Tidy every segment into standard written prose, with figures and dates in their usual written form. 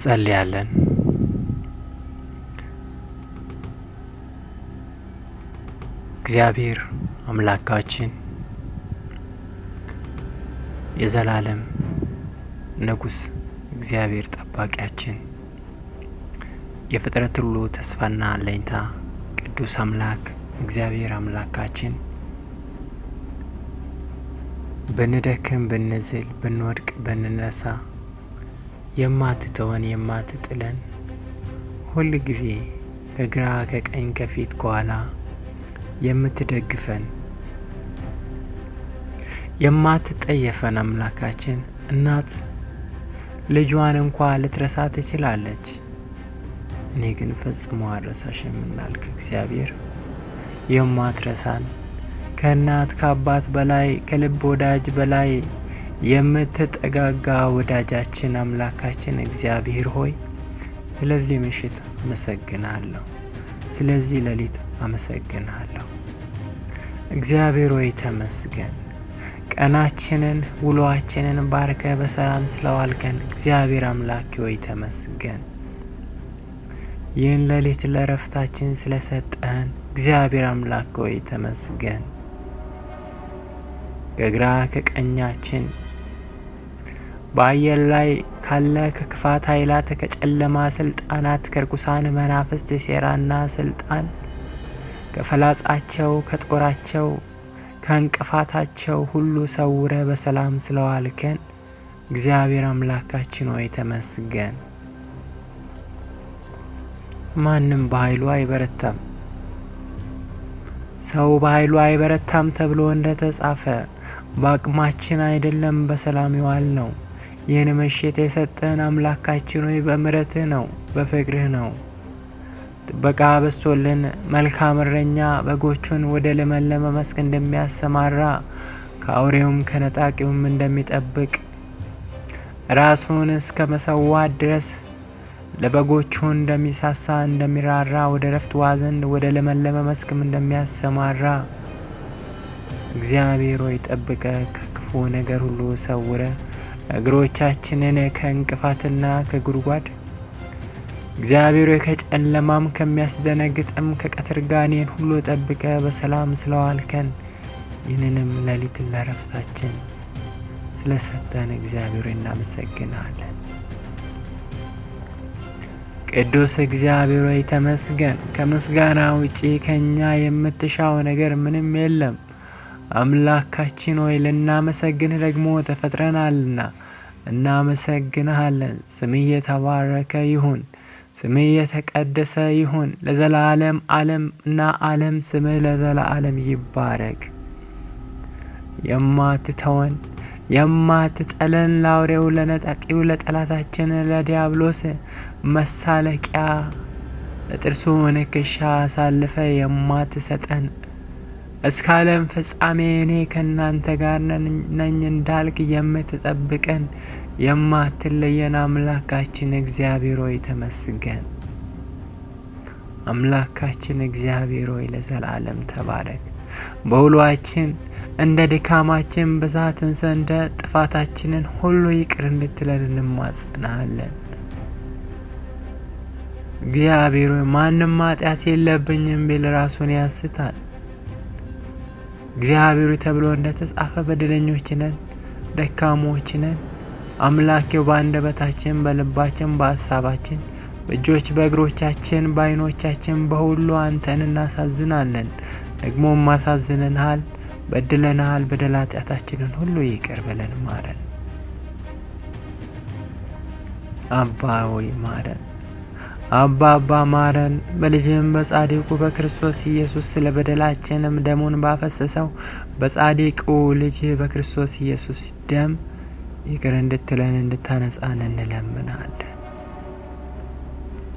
እንጸልያለን። እግዚአብሔር አምላካችን የዘላለም ንጉሥ፣ እግዚአብሔር ጠባቂያችን፣ የፍጥረት ሁሉ ተስፋና አለኝታ፣ ቅዱስ አምላክ እግዚአብሔር አምላካችን ብንደክም፣ ብንዝል፣ ብንወድቅ፣ ብንነሳ የማትተወን የማትጥለን፣ ሁል ጊዜ ከግራ ከቀኝ ከፊት ከኋላ የምትደግፈን የማትጠየፈን አምላካችን፣ እናት ልጇን እንኳ ልትረሳ ትችላለች፣ እኔ ግን ፈጽሞ አልረሳሽም እንዳልክ እግዚአብሔር የማትረሳን ከእናት ከአባት በላይ ከልብ ወዳጅ በላይ የምትጠጋጋ ወዳጃችን አምላካችን እግዚአብሔር ሆይ ስለዚህ ምሽት አመሰግናለሁ፣ ስለዚህ ሌሊት አመሰግናለሁ። እግዚአብሔር ሆይ ተመስገን። ቀናችንን ውሎአችንን ባርከ በሰላም ስለዋልከን እግዚአብሔር አምላክ ሆይ ተመስገን። ይህን ሌሊት ለረፍታችን ስለሰጠን እግዚአብሔር አምላክ ሆይ ተመስገን። ከግራ ከቀኛችን በአየር ላይ ካለ ከክፋት ኃይላት ከጨለማ ስልጣናት ከርኩሳን መናፍስት ሴራና ስልጣን ከፈላጻቸው ከጦራቸው ከእንቅፋታቸው ሁሉ ሰውረ በሰላም ስለዋልከን እግዚአብሔር አምላካችን ሆይ ተመስገን። ማንም በኃይሉ አይበረታም፣ ሰው በኃይሉ አይበረታም ተብሎ እንደተጻፈ በአቅማችን አይደለም በሰላም ይዋል ነው። ይህን ምሽት የሰጠን አምላካችን ሆይ በምሕረትህ ነው፣ በፍቅርህ ነው። ጥበቃ በስቶልን መልካም እረኛ በጎቹን ወደ ለመለመ መስክ እንደሚያሰማራ ከአውሬውም ከነጣቂውም እንደሚጠብቅ ራሱን እስከ መሰዋት ድረስ ለበጎቹ እንደሚሳሳ እንደሚራራ ወደ ረፍት ውኃ ዘንድ ወደ ለመለመ መስክም እንደሚያሰማራ እግዚአብሔር ሆይ ጠብቀ ከክፉ ነገር ሁሉ ሰውረ እግሮቻችንን ከእንቅፋትና ከጉድጓድ እግዚአብሔር ሆይ ከጨለማም ከሚያስደነግጥም ከቀትር ጋኔን ሁሉ ጠብቀ በሰላም ስለዋልከን ይህንንም ሌሊት ለረፍታችን ስለሰጠን እግዚአብሔር እናመሰግናለን። ቅዱስ እግዚአብሔር ሆይ ተመስገን። ከምስጋና ውጪ ከኛ የምትሻው ነገር ምንም የለም። አምላካችን ሆይ ልናመሰግንህ ደግሞ ተፈጥረናልና እናመሰግንሃለን። ስምህ የተባረከ ይሁን፣ ስምህ የተቀደሰ ይሁን። ለዘላለም ዓለም እና ዓለም ስምህ ለዘላለም ይባረክ። የማትተወን የማትጠለን ለአውሬው ለነጣቂው ለጠላታችን ለዲያብሎስ መሳለቂያ ለጥርሱ ንክሻ አሳልፈ የማትሰጠን እስከ ዓለም ፍጻሜ እኔ ከእናንተ ጋር ነኝ እንዳልክ የምትጠብቀን የማትለየን አምላካችን እግዚአብሔር ሆይ ተመስገን። አምላካችን እግዚአብሔር ሆይ ለዘላለም ተባረክ። በውሏችን እንደ ድካማችን ብዛት እንደ ጥፋታችንን ሁሉ ይቅር እንድትለን እንማጽናለን። እግዚአብሔር ሆይ ማንም ኃጢአት የለብኝም ቢል ራሱን ያስታል። እግዚአብሔር ተብሎ እንደተጻፈ በደለኞች ነን፣ ደካሞች ነን። አምላኬው በአንደበታችን በልባችን በሀሳባችን በእጆች በእግሮቻችን በዓይኖቻችን በሁሉ አንተን እናሳዝናለን፣ ደግሞም አሳዝነንሃል፣ በድለንሃል። በደል ኃጢአታችንን ሁሉ ይቅር በለን ማረን። አባ ሆይ ማረን። አባ ማረን። በልጅህም በጻድቁ በክርስቶስ ኢየሱስ ስለ በደላችንም ደሙን ባፈሰሰው በጻድቁ ልጅ በክርስቶስ ኢየሱስ ደም ይቅር እንድትለን እንድታነጻን እንለምናለን።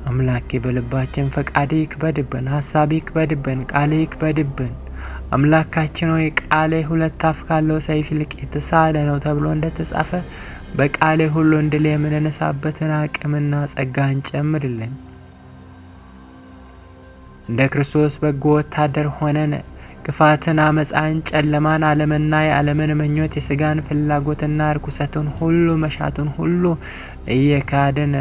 አምላኬ በልባችን ፈቃድ ይክበድብን፣ ሀሳብ ይክበድብን፣ ቃል ይክበድብን። አምላካችን ሆይ ቃሌ ሁለት አፍ ካለው ሰይፍ ይልቅ የተሳለ ነው ተብሎ እንደተጻፈ በቃሌ ሁሉ እንድል የምንነሳበትን አቅምና ጸጋ እንጨምርልን። እንደ ክርስቶስ በጎ ወታደር ሆነን ክፋትን፣ አመፃን፣ ጨለማን፣ ዓለምና የዓለምን ምኞት፣ የስጋን ፍላጎትና ርኩሰቱን ሁሉ መሻቱን ሁሉ እየካድን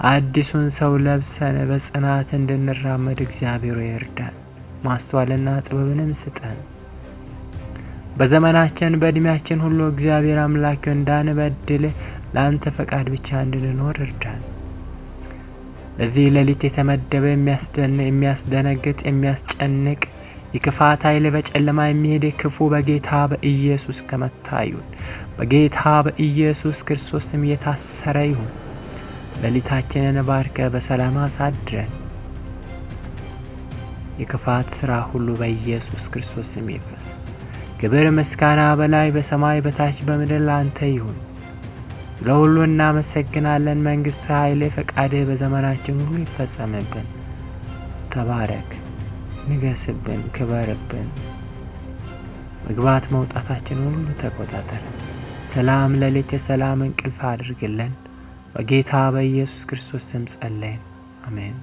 አዲሱን ሰው ለብሰን በጽናት እንድንራመድ እግዚአብሔር ይርዳን። ማስተዋልና ጥበብንም ስጠን። በዘመናችን በእድሜያችን ሁሉ እግዚአብሔር አምላክ እንዳንበድል ለአንተ ፈቃድ ብቻ እንድንኖር እርዳን። ለዚህ ሌሊት የተመደበ የሚያስደነግጥ የሚያስጨንቅ የክፋት ኃይል በጨለማ የሚሄድ ክፉ በጌታ በኢየሱስ ከመታ ይሁን። በጌታ በኢየሱስ ክርስቶስ ስም የታሰረ ይሁን። ሌሊታችንን ባርከ በሰላም አሳድረን። የክፋት ሥራ ሁሉ በኢየሱስ ክርስቶስ ስም ይፍረስ። ክብር ምስጋና በላይ በሰማይ በታች በምድር ላንተ ይሁን። ስለ ሁሉ እናመሰግናለን። መንግሥት፣ ኃይል፣ ፈቃድህ በዘመናችን ሁሉ ይፈጸምብን። ተባረክ፣ ንገስብን፣ ክበርብን። መግባት መውጣታችን ሁሉ ተቆጣጠር። ሰላም ሌሊት የሰላም እንቅልፍ አድርግልን። በጌታ በኢየሱስ ክርስቶስ ስም ጸለይን፣ አሜን።